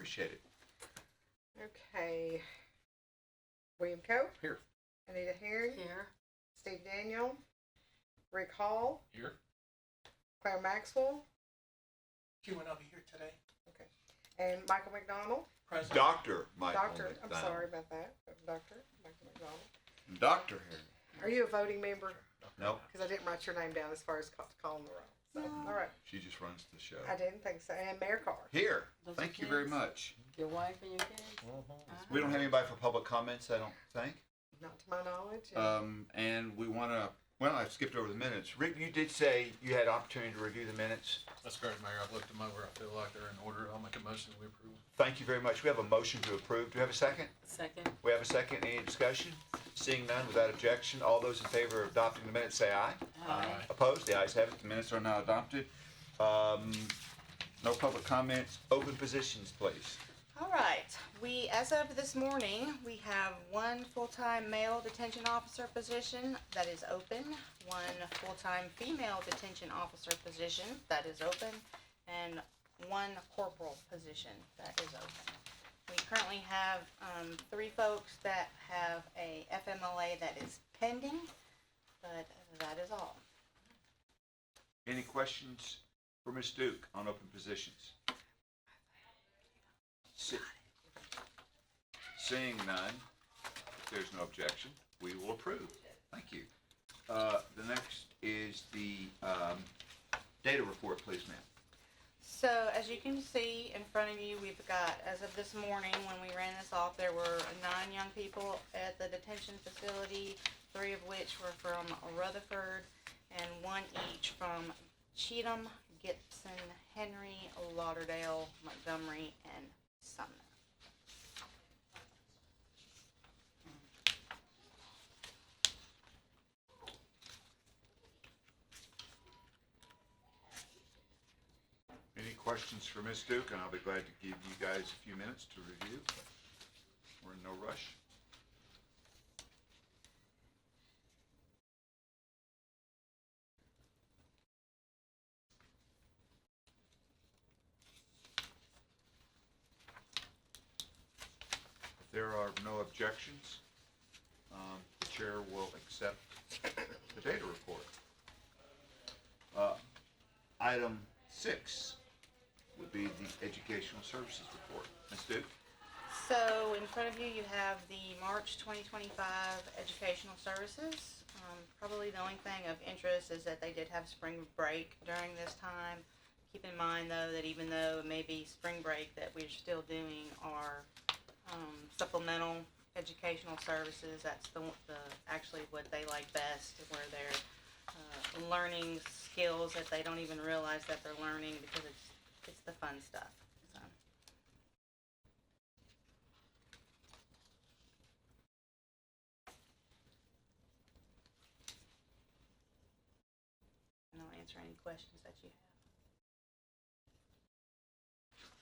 appreciate it. Okay. William Cope, Here. Anita Herring, Here. Steve Daniel, Rick Hall, Here. Claire Maxwell, He went over here today. and Michael McDonald. Present. Dr. Michael Doctor, I'm McDonald. sorry about that. Dr. Michael McDonald. Doctor here. Are you a voting member? Nope. Because I didn't write your name down as far as calling the roll. So, all right. She just runs the show. I didn't think so. And Mayor Carr. Here. Those Thank are you very kids? much. Your wife and your kids? We don't have anybody for public comments, I don't think. Not to my knowledge. And we want to, well, I skipped over the minutes. Rick, you did say you had opportunity to review the minutes. That's correct, Mayor. I've looked them over. I feel like they're in order. I'll make a motion we approve. Thank you very much. We have a motion to approve. Do we have a second? Second. We have a second. Any discussion? Seeing none, without objection, all those in favor of adopting the minutes say aye. Aye. Opposed? The ayes have it. The minutes are now adopted. No public comments. Open positions, please. All right, as of this morning, we have one full-time male detention officer position that is open, one full-time female detention officer position that is open, and one corporal position that is open. We currently have 3 folks that have a FMLA that is pending, but that is all. Any questions for Ms. Duke on open positions? Seeing none, if there's no objection, we will approve. Thank you. The next is the data report, please, ma'am. So as you can see in front of you, we've got, as of this morning, when we ran this off, there were 9 young people at the detention facility, 3 of which were from Rutherford, and 1 each from Cheatham, Gibson, Henry, Lauderdale, Montgomery, and Sumner. Any questions for Ms. Duke? And I'll be glad to give you guys a few minutes to review. We're in no rush. If there are no objections, the chair will accept the data report. Item 6 would be the educational services report. Ms. Duke? So in front of you, you have the March 2025 educational services. Probably the only thing of interest is that they did have spring break during this time. Keep in mind, though, that even though it may be spring break, that we're still doing our supplemental educational services. That's actually what they like best, where they're learning skills that they don't even realize that they're learning, because it's the fun stuff. So. And I'll answer any questions that you have.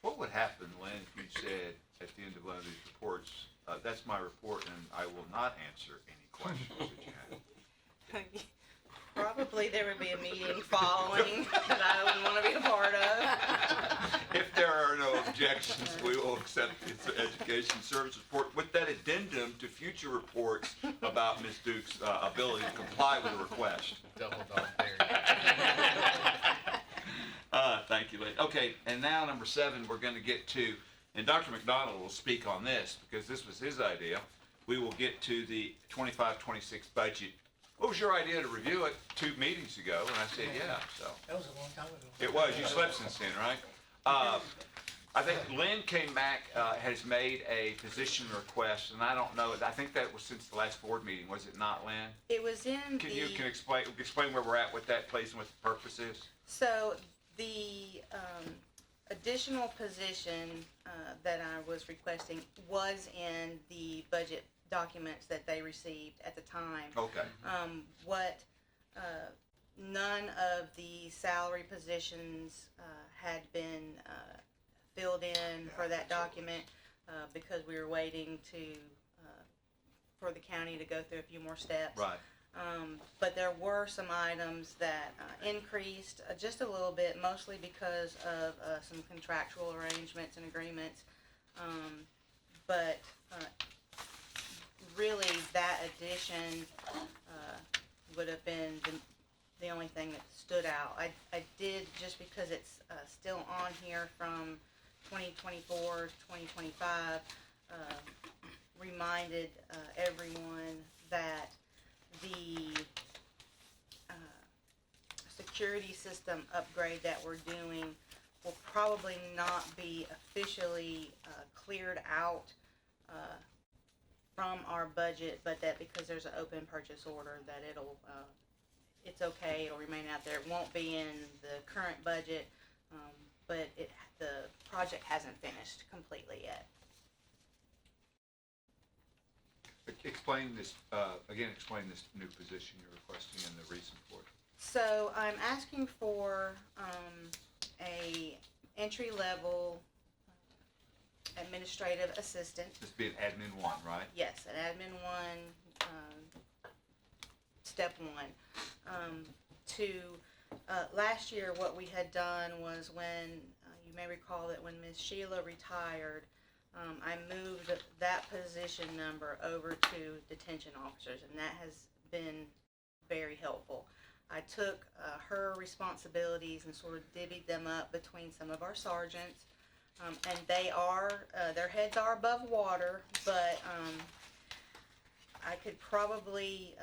What would happen, Lynn, if you said at the end of one of these reports, that's my report and I will not answer any questions that you have? Probably there would be a meeting following that I wouldn't want to be a part of. If there are no objections, we will accept the education service report with that addendum to future reports about Ms. Duke's ability to comply with the request. Double dog dare. Thank you, Lynn. Okay, and now number 7, we're going to get to, and Dr. McDonald will speak on this because this was his idea. We will get to the 25-26 budget. What was your idea to review it 2 meetings ago? And I said, yeah, so. That was a long time ago. It was. You slept since then, right? I think Lynn came back, has made a position request, and I don't know, I think that was since the last board meeting, was it not, Lynn? It was in Can you explain where we're at with that, please, and what the purpose is? So the additional position that I was requesting was in the budget documents that they received at the time. Okay. None of the salary positions had been filled in for that document because we were waiting for the county to go through a few more steps. Right. But there were some items that increased just a little bit, mostly because of some contractual arrangements and agreements But really, that addition would have been the only thing that stood out. I did, just because it's still on here from 2024, 2025, reminded everyone that the security system upgrade that we're doing will probably not be officially cleared out from our budget, but that because there's an open purchase order, that it's okay, it'll remain out there. It won't be in the current budget, but the project hasn't finished completely yet. Explain this, explain this new position you're requesting and the reason for it. So I'm asking for a entry-level administrative assistant. This would be an admin one, right? Yes, an admin one, step one. Last year, what we had done was when, you may recall that when Ms. Sheila retired, I moved that position number over to detention officers, and that has been very helpful. I took her responsibilities and sort of divvied them up between some of our sergeants, and their heads are above water, but I could probably,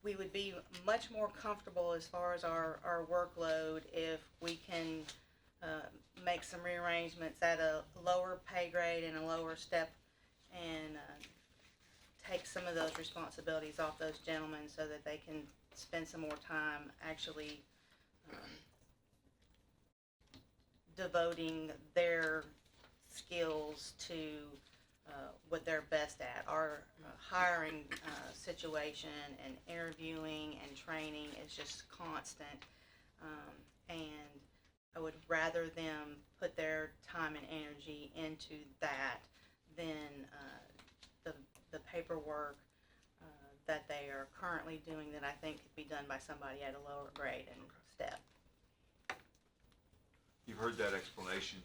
we would be much more comfortable as far as our workload if we can make some rearrangements at a lower pay grade and a lower step, and take some of those responsibilities off those gentlemen so that they can spend some more time actually devoting their skills to what they're best at. Our hiring situation and interviewing and training is just constant, and I would rather them put their time and energy into that than the paperwork that they are currently doing that I think could be done by somebody at a lower grade and step. You've heard that explanation.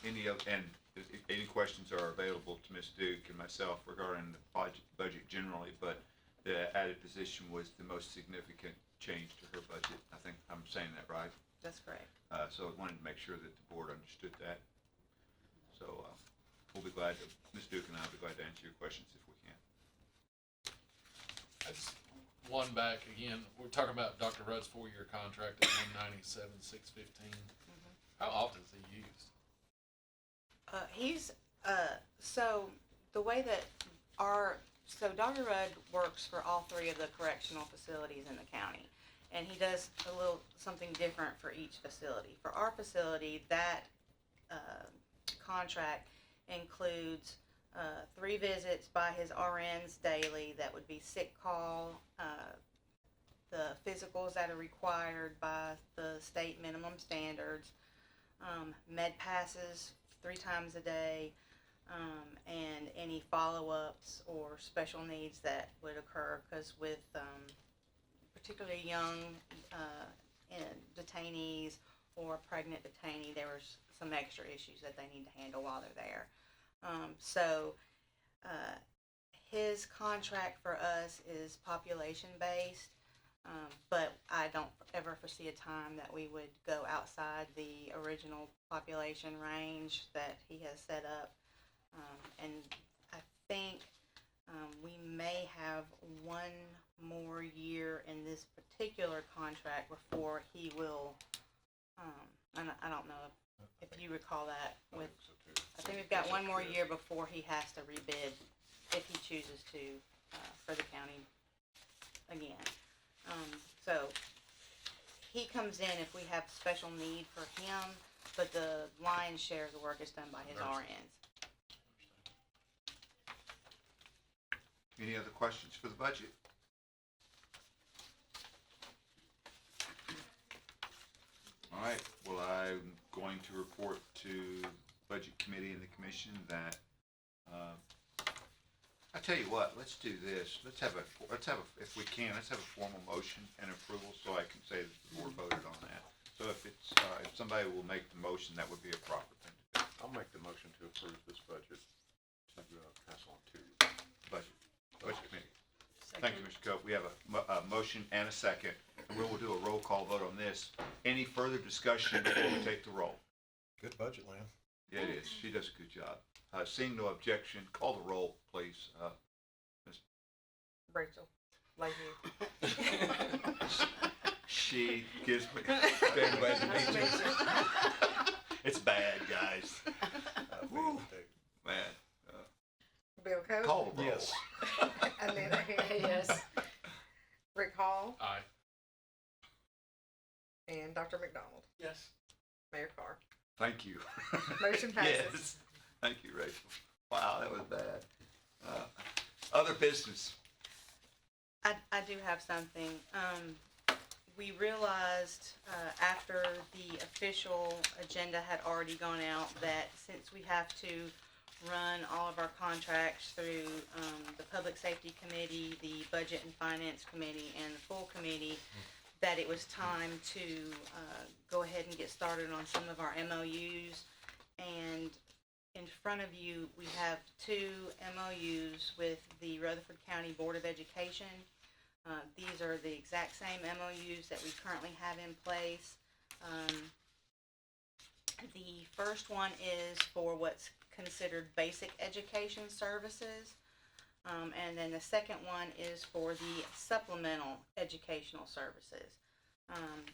Any questions are available to Ms. Duke and myself regarding the budget generally, but the added position was the most significant change to her budget. I think I'm saying that right. That's correct. So I wanted to make sure that the board understood that. So we'll be glad to, Ms. Duke and I will be glad to answer your questions if we can. I just, one back again, we're talking about Dr. Rudd's 4-year contract at $197,615. How often is he used? So the way that Dr. Rudd works for all 3 of the correctional facilities in the county, and he does something different for each facility. For our facility, that contract includes 3 visits by his RNs daily. That would be sick call, the physicals that are required by the state minimum standards, med passes 3 times a day, and any follow-ups or special needs that would occur, because with particularly young detainees or pregnant detainee, there was some extra issues that they need to handle while they're there. His contract for us is population-based, but I don't ever foresee a time that we would go outside the original population range that he has set up. And I think we may have 1 more year in this particular contract before he will, and I don't know if you recall that. I think we've got 1 more year before he has to rebid if he chooses to for the county again. So he comes in if we have special need for him, but the lion's share of the work is done by his RNs. Any other questions for the budget? All right, well, I'm going to report to the Budget Committee and the Commission that, I tell you what, let's do this. Let's have a, if we can, let's have a formal motion and approval so I can say that the board voted on that. So if somebody will make the motion, that would be a proper thing to do. I'll make the motion to approve this budget to pass on to Budget Committee. Thank you, Mr. Cope. We have a motion and a second, and we will do a roll call vote on this. Any further discussion before we take the roll? Good budget, Lynn. Yeah, it is. She does a good job. Seeing no objection, call the roll, please. Rachel, Lakeview. She gives me. Ben, glad to meet you. It's bad, guys. Woo. Man, Bill Cope. call the roll. Yes. Annette Hagan. Yes. Rick Hall. Aye. And Dr. McDonald. Yes. Mayor Carr. Thank you. Motion passes. Yes. Thank you, Rachel. Wow, that was bad. Other business. I do have something. We realized after the official agenda had already gone out that since we have to run all of our contracts through the Public Safety Committee, the Budget and Finance Committee, and the full committee, that it was time to go ahead and get started on some of our MOUs. And in front of you, we have 2 MOUs with the Rutherford County Board of Education. These are the exact same MOUs that we currently have in place. The first one is for what's considered basic education services. And then the second one is for the supplemental educational services.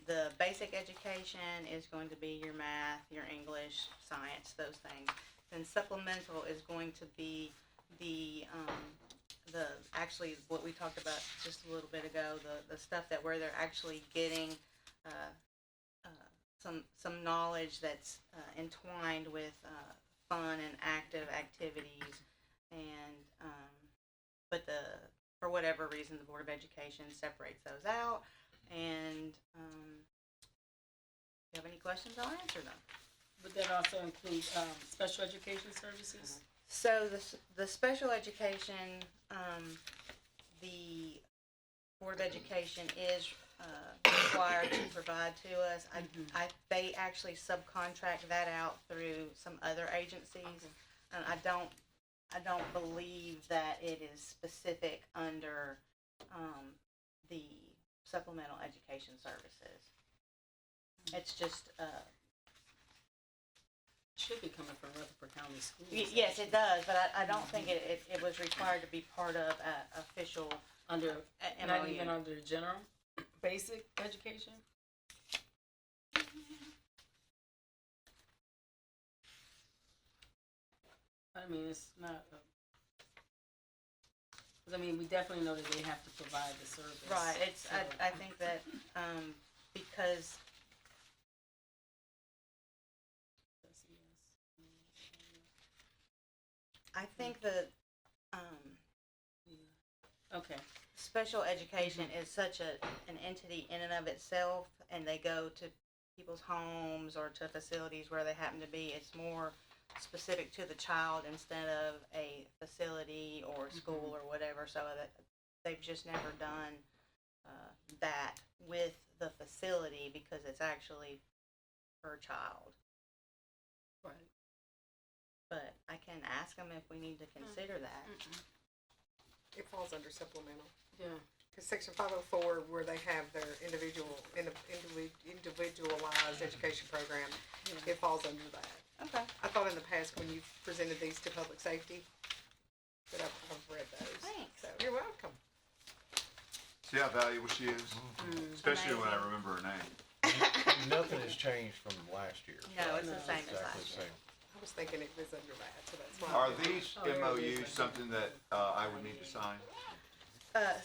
The basic education is going to be your math, your English, science, those things. Then supplemental is going to be the actually what we talked about just a little bit ago, the stuff that where they're actually getting some knowledge that's entwined with fun and active activities, and but for whatever reason the Board of Education separates those out. And if you have any questions, I'll answer them. Would that also include special education services? So the special education, the Board of Education is required to provide to us. They actually subcontract that out through some other agencies. And I don't believe that it is specific under the supplemental education services. It's just Should be coming from Rutherford County Schools. yes, it does, but I don't think it was required to be part of an official Under, MOU. not even under general, basic education? I mean, it's not, cause I mean, we definitely know that they have to provide the service. Right. It's so- I think that because I think that Okay, special education is such an entity in and of itself, and they go to people's homes or to facilities where they happen to be. It's more specific to the child instead of a facility or school or whatever. So that they've just never done that with the facility because it's actually per child. right. But I can ask them if we need to consider that. It falls under supplemental. Yeah, Because Section 504, where they have their individualized education program, yeah. it falls under that. Okay. I thought in the past when you presented these to public safety, that I've read those. Thanks. So you're welcome. See how valuable she is? Especially when I Amazing. remember her name. Nothing has changed from last year. No, it's the same as Exactly last the year. same. I was thinking it was under that, so that's why. Are these Oh, there it MOUs is. something that I would need to sign?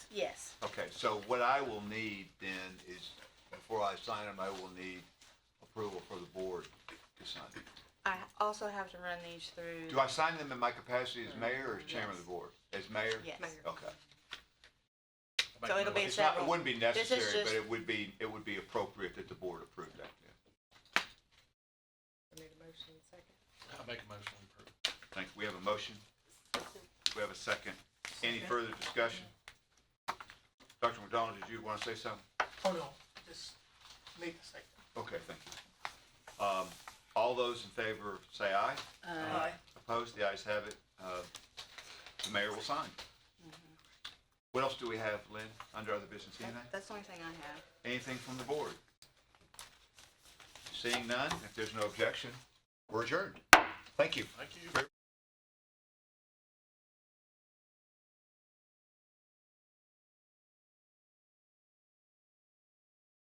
Yes. Okay, so what I will need then is, before I sign them, I will need approval for the board to sign them. I also have to run these through. Do I sign them in my capacity as mayor or as chairman of the board? As mayor? Yes. Mayor. Okay. So it'll be It's not, it several. wouldn't be This is necessary, just- but it would be appropriate that the board approve that, yeah. I need a motion in a second. I'll make a motion to approve. Thank you. We have a motion. We have a second. Any further discussion? Dr. McDonald, did you want to say something? Oh, no, just make a second. Okay, thank you. All those in favor say aye. Aye. Opposed? The ayes have it. The mayor will sign. What else do we have, Lynn, under other business? Anything? That's the only thing I have. Anything from the board? Seeing none, if there's no objection, we're adjourned. Thank you. Thank you.